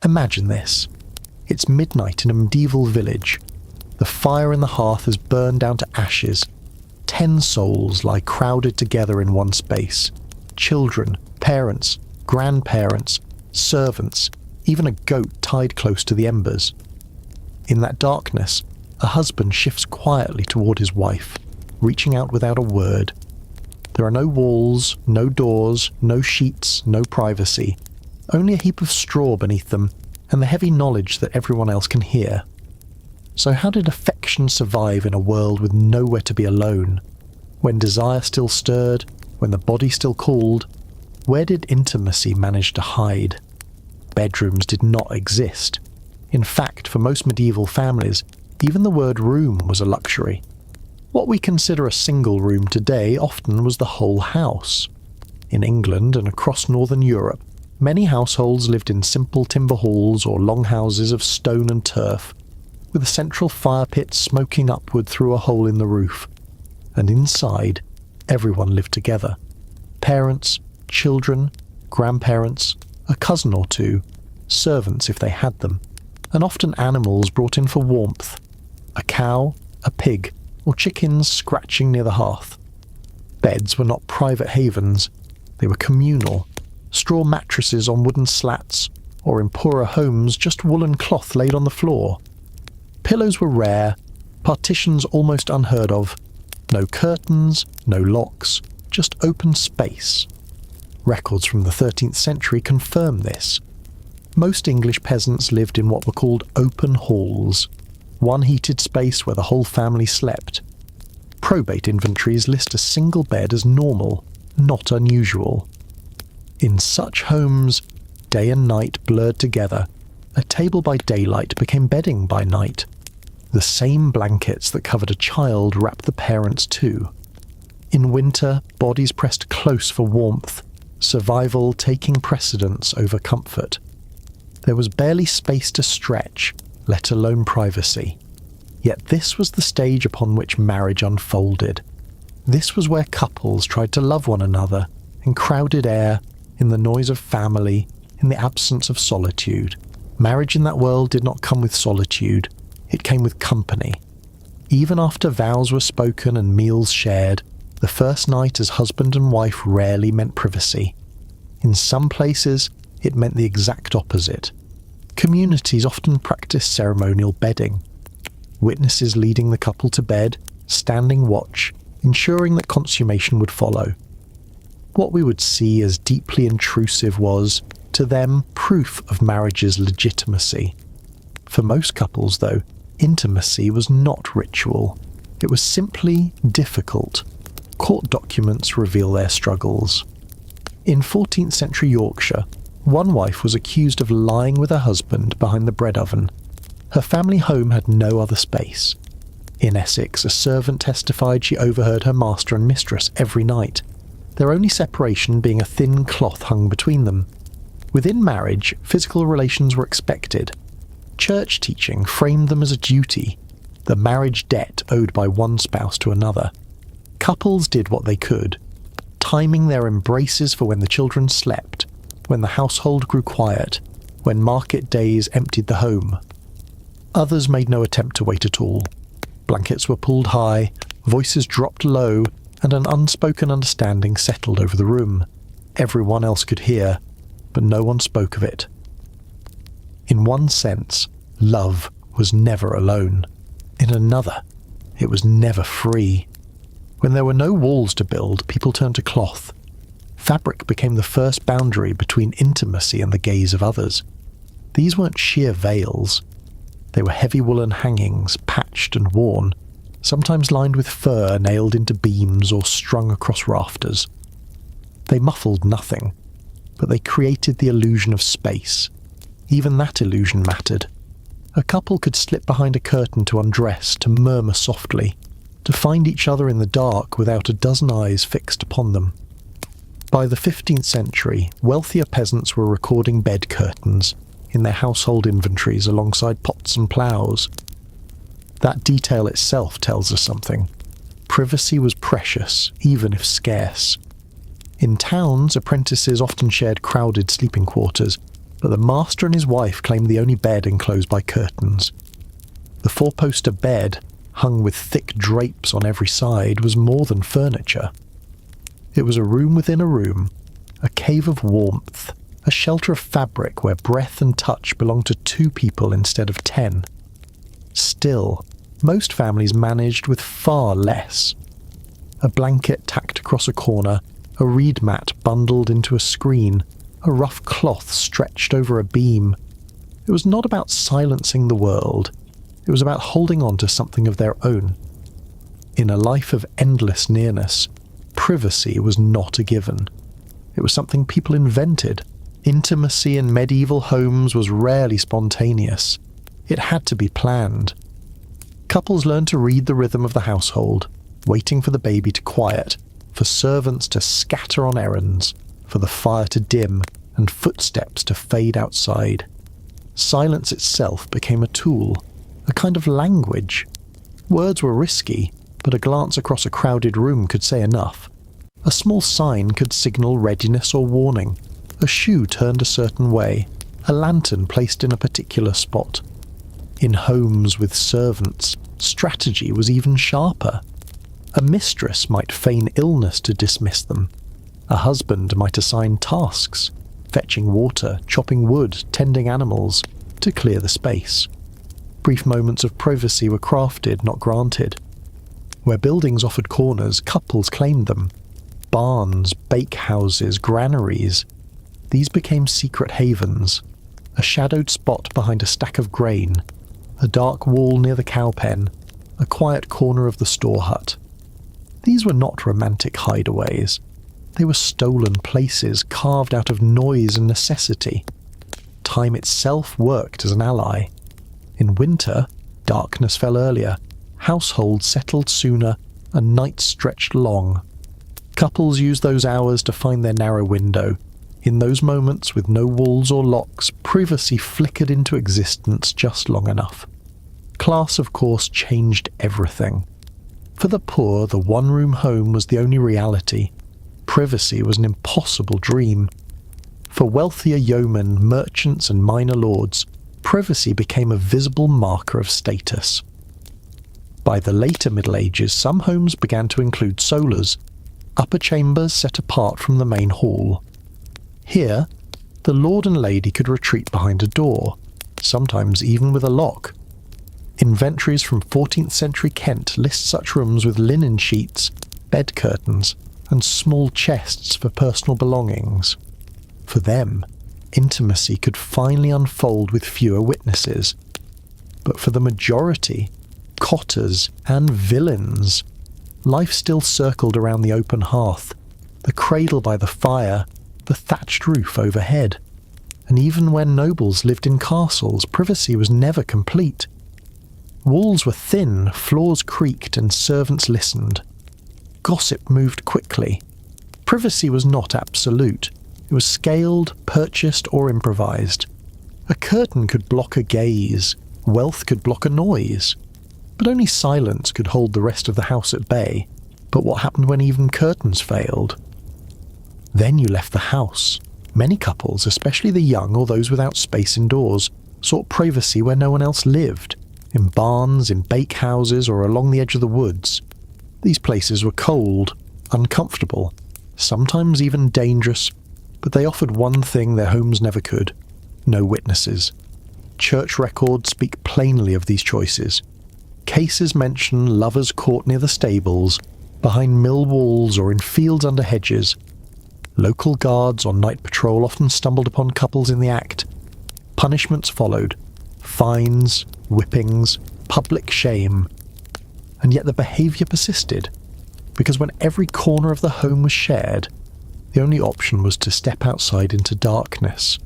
Imagine this. It's midnight in a medieval village. The fire in the hearth has burned down to ashes. 10 souls lie crowded together in one space. Children, parents, grandparents, servants, even a goat tied close to the embers. In that darkness, a husband shifts quietly toward his wife, reaching out without a word. There are no walls, no doors, no sheets, no privacy, only a heap of straw beneath them and the heavy knowledge that everyone else can hear. So how did affection survive in a world with nowhere to be alone? When desire still stirred, when the body still called, where did intimacy manage to hide? Bedrooms did not exist. In fact, for most medieval families, even the word room was a luxury. What we consider a single room today often was the whole house. In England and across northern Europe, many households lived in simple timber halls or longhouses of stone and turf, with a central fire pit smoking upward through a hole in the roof. And inside, everyone lived together. Parents, children, grandparents, a cousin or two, servants if they had them, and often animals brought in for warmth. A cow, a pig, or chickens scratching near the hearth. Beds were not private havens, they were communal. Straw mattresses on wooden slats, or in poorer homes just woolen cloth laid on the floor. Pillows were rare, partitions almost unheard of. No curtains, no locks, just open space. Records from the 13th century confirm this. Most English peasants lived in what were called open halls, one heated space where the whole family slept. Probate inventories list a single bed as normal, not unusual. In such homes, day and night blurred together. A table by daylight became bedding by night. The same blankets that covered a child wrapped the parents too. In winter, bodies pressed close for warmth, survival taking precedence over comfort. There was barely space to stretch, let alone privacy. Yet this was the stage upon which marriage unfolded. This was where couples tried to love one another, in crowded air, in the noise of family, in the absence of solitude. Marriage in that world did not come with solitude, it came with company. Even after vows were spoken and meals shared, the first night as husband and wife rarely meant privacy. In some places, it meant the exact opposite. Communities often practiced ceremonial bedding. Witnesses leading the couple to bed, standing watch, ensuring that consummation would follow. What we would see as deeply intrusive was, to them, proof of marriage's legitimacy. For most couples, though, intimacy was not ritual. It was simply difficult. Court documents reveal their struggles. In 14th century Yorkshire, one wife was accused of lying with her husband behind the bread oven. Her family home had no other space. In Essex, a servant testified she overheard her master and mistress every night, their only separation being a thin cloth hung between them. Within marriage, physical relations were expected. Church teaching framed them as a duty, the marriage debt owed by one spouse to another. Couples did what they could, timing their embraces for when the children slept, when the household grew quiet, when market days emptied the home. Others made no attempt to wait at all. Blankets were pulled high, voices dropped low, and an unspoken understanding settled over the room. Everyone else could hear, but no one spoke of it. In one sense, love was never alone. In another, it was never free. When there were no walls to build, people turned to cloth. Fabric became the first boundary between intimacy and the gaze of others. These weren't sheer veils. They were heavy woolen hangings, patched and worn, sometimes lined with fur nailed into beams or strung across rafters. They muffled nothing, but they created the illusion of space. Even that illusion mattered. A couple could slip behind a curtain to undress, to murmur softly, to find each other in the dark without a dozen eyes fixed upon them. By the 15th century, wealthier peasants were recording bed curtains in their household inventories alongside pots and ploughs. That detail itself tells us something. Privacy was precious, even if scarce. In towns, apprentices often shared crowded sleeping quarters, but the master and his wife claimed the only bed enclosed by curtains. The four-poster bed, hung with thick drapes on every side, was more than furniture. It was a room within a room, a cave of warmth, a shelter of fabric where breath and touch belonged to 2 people instead of 10. Still, most families managed with far less. A blanket tacked across a corner, a reed mat bundled into a screen, a rough cloth stretched over a beam. It was not about silencing the world. It was about holding on to something of their own. In a life of endless nearness, privacy was not a given. It was something people invented. Intimacy in medieval homes was rarely spontaneous. It had to be planned. Couples learned to read the rhythm of the household, waiting for the baby to quiet, for servants to scatter on errands, for the fire to dim and footsteps to fade outside. Silence itself became a tool, a kind of language. Words were risky, but a glance across a crowded room could say enough. A small sign could signal readiness or warning. A shoe turned a certain way, a lantern placed in a particular spot. In homes with servants, strategy was even sharper. A mistress might feign illness to dismiss them. A husband might assign tasks, fetching water, chopping wood, tending animals, to clear the space. Brief moments of privacy were crafted, not granted. Where buildings offered corners, couples claimed them. Barns, bakehouses, granaries. These became secret havens. A shadowed spot behind a stack of grain, a dark wall near the cow pen, a quiet corner of the store hut. These were not romantic hideaways. They were stolen places carved out of noise and necessity. Time itself worked as an ally. In winter, darkness fell earlier, households settled sooner, and nights stretched long. Couples used those hours to find their narrow window. In those moments, with no walls or locks, privacy flickered into existence just long enough. Class, of course, changed everything. For the poor, the one-room home was the only reality. Privacy was an impossible dream. For wealthier yeomen, merchants and minor lords, privacy became a visible marker of status. By the later Middle Ages, some homes began to include solas, upper chambers set apart from the main hall. Here, the lord and lady could retreat behind a door, sometimes even with a lock. Inventories from 14th century Kent list such rooms with linen sheets, bed curtains, and small chests for personal belongings. For them, intimacy could finally unfold with fewer witnesses. But for the majority, cotters and villains, life still circled around the open hearth, the cradle by the fire, the thatched roof overhead. And even when nobles lived in castles, privacy was never complete. Walls were thin, floors creaked, and servants listened. Gossip moved quickly. Privacy was not absolute. It was scaled, purchased, or improvised. A curtain could block a gaze, wealth could block a noise. But only silence could hold the rest of the house at bay. But what happened when even curtains failed? Then you left the house. Many couples, especially the young or those without space indoors, sought privacy where no one else lived, in barns, in bakehouses, or along the edge of the woods. These places were cold, uncomfortable, sometimes even dangerous, but they offered one thing their homes never could: no witnesses. Church records speak plainly of these choices. Cases mention lovers caught near the stables, behind mill walls or in fields under hedges. Local guards on night patrol often stumbled upon couples in the act. Punishments followed: fines, whippings, public shame. And yet the behaviour persisted, because when every corner of the home was shared, the only option was to step outside into darkness.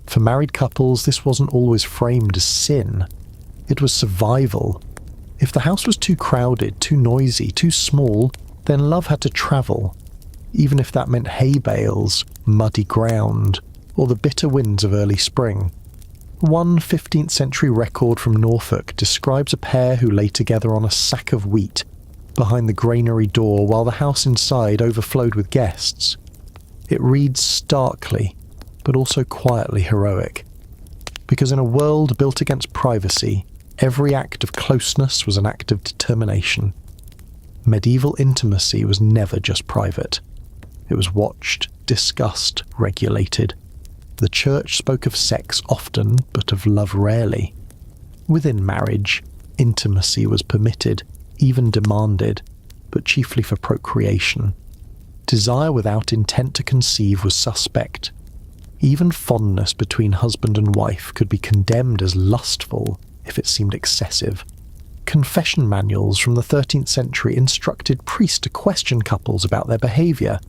For married couples, this wasn't always framed as sin. It was survival. If the house was too crowded, too noisy, too small, then love had to travel, even if that meant hay bales, muddy ground, or the bitter winds of early spring. One 15th century record from Norfolk describes a pair who lay together on a sack of wheat behind the granary door while the house inside overflowed with guests. It reads starkly: but also quietly heroic. Because in a world built against privacy, every act of closeness was an act of determination. Medieval intimacy was never just private. It was watched, discussed, regulated. The church spoke of sex often, but of love rarely. Within marriage, intimacy was permitted, even demanded, but chiefly for procreation. Desire without intent to conceive was suspect. Even fondness between husband and wife could be condemned as lustful if it seemed excessive. Confession manuals from the 13th century instructed priests to question couples about their behaviour.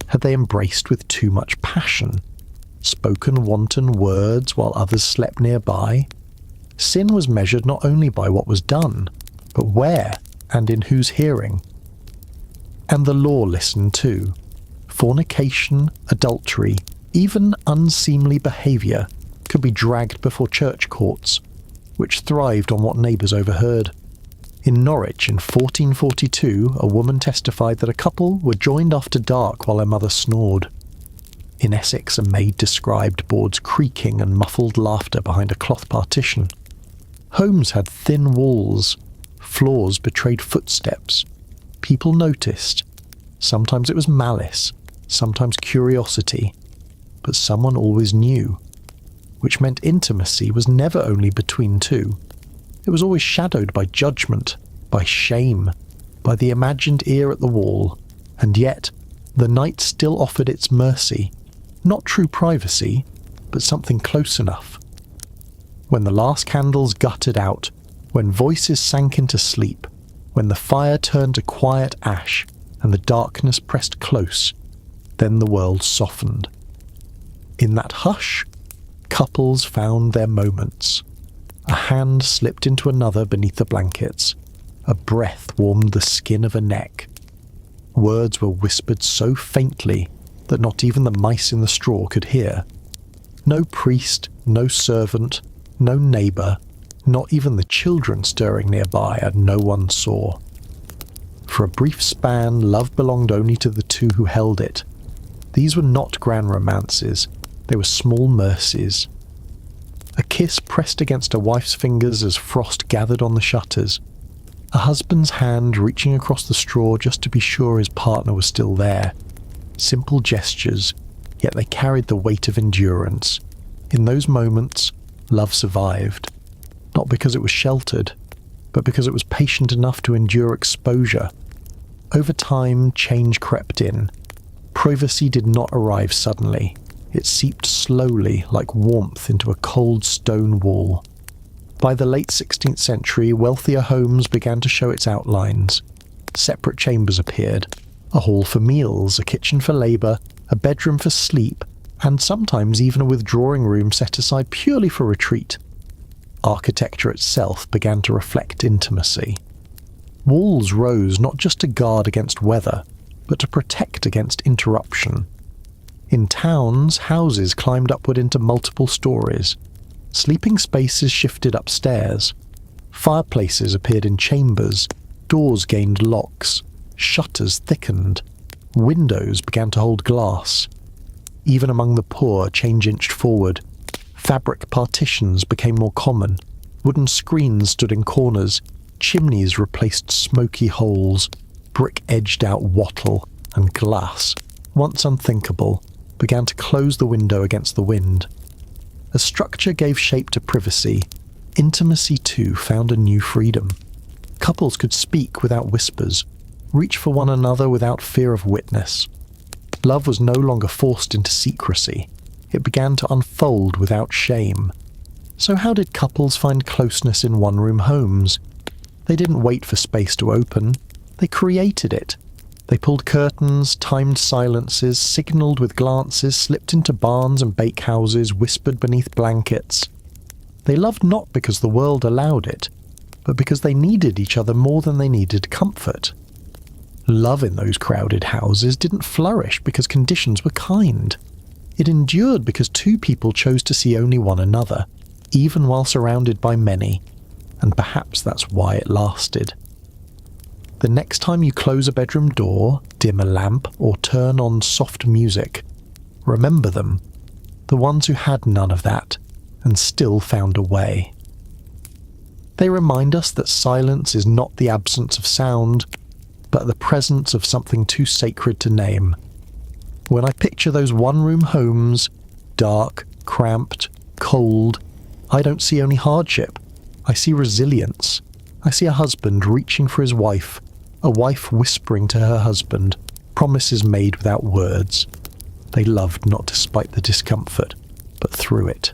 Had they embraced with too much passion? Spoken wanton words while others slept nearby? Sin was measured not only by what was done, but where and in whose hearing. And the law listened too. Fornication, adultery, even unseemly behaviour could be dragged before church courts, which thrived on what neighbours overheard. In Norwich in 1442, a woman testified that a couple were joined after dark while their mother snored. In Essex, a maid described boards creaking and muffled laughter behind a cloth partition. Homes had thin walls. Floors betrayed footsteps. People noticed. Sometimes it was malice, sometimes curiosity, but someone always knew, which meant intimacy was never only between two. It was always shadowed by judgment, by shame, by the imagined ear at the wall, and yet the night still offered its mercy, not true privacy, but something close enough. When the last candles guttered out, when voices sank into sleep, when the fire turned to quiet ash and the darkness pressed close, then the world softened. In that hush, couples found their moments. A hand slipped into another beneath the blankets. A breath warmed the skin of a neck. Words were whispered so faintly that not even the mice in the straw could hear. No priest, no servant, no neighbour, not even the children stirring nearby, and no one saw. For a brief span, love belonged only to the two who held it. These were not grand romances, they were small mercies. A kiss pressed against a wife's fingers as frost gathered on the shutters. A husband's hand reaching across the straw just to be sure his partner was still there. Simple gestures, yet they carried the weight of endurance. In those moments, love survived. Not because it was sheltered, but because it was patient enough to endure exposure. Over time, change crept in. Privacy did not arrive suddenly. It seeped slowly like warmth into a cold stone wall. By the late 16th century, wealthier homes began to show its outlines. Separate chambers appeared. A hall for meals, a kitchen for labour, a bedroom for sleep, and sometimes even a withdrawing room set aside purely for retreat. Architecture itself began to reflect intimacy. Walls rose not just to guard against weather, but to protect against interruption. In towns, houses climbed upward into multiple stories. Sleeping spaces shifted upstairs. Fireplaces appeared in chambers. Doors gained locks. Shutters thickened. Windows began to hold glass. Even among the poor, change inched forward. Fabric partitions became more common. Wooden screens stood in corners. Chimneys replaced smoky holes. Brick edged out wattle, and glass, once unthinkable, began to close the window against the wind. As structure gave shape to privacy, intimacy too found a new freedom. Couples could speak without whispers, reach for one another without fear of witness. Love was no longer forced into secrecy. It began to unfold without shame. So how did couples find closeness in one-room homes? They didn't wait for space to open. They created it. They pulled curtains, timed silences, signalled with glances, slipped into barns and bakehouses, whispered beneath blankets. They loved not because the world allowed it, but because they needed each other more than they needed comfort. Love in those crowded houses didn't flourish because conditions were kind. It endured because two people chose to see only one another, even while surrounded by many, and perhaps that's why it lasted. The next time you close a bedroom door, dim a lamp, or turn on soft music, remember them. the ones who had none of that and still found a way. They remind us that silence is not the absence of sound, but the presence of something too sacred to name. When I picture those one-room homes, dark, cramped, cold, I don't see only hardship. I see resilience. I see a husband reaching for his wife, a wife whispering to her husband, promises made without words. They loved not despite the discomfort, but through it.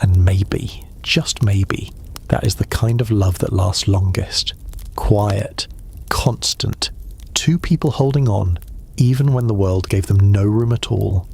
And maybe, just maybe, that is the kind of love that lasts longest. Quiet, constant, two people holding on, even when the world gave them no room at all.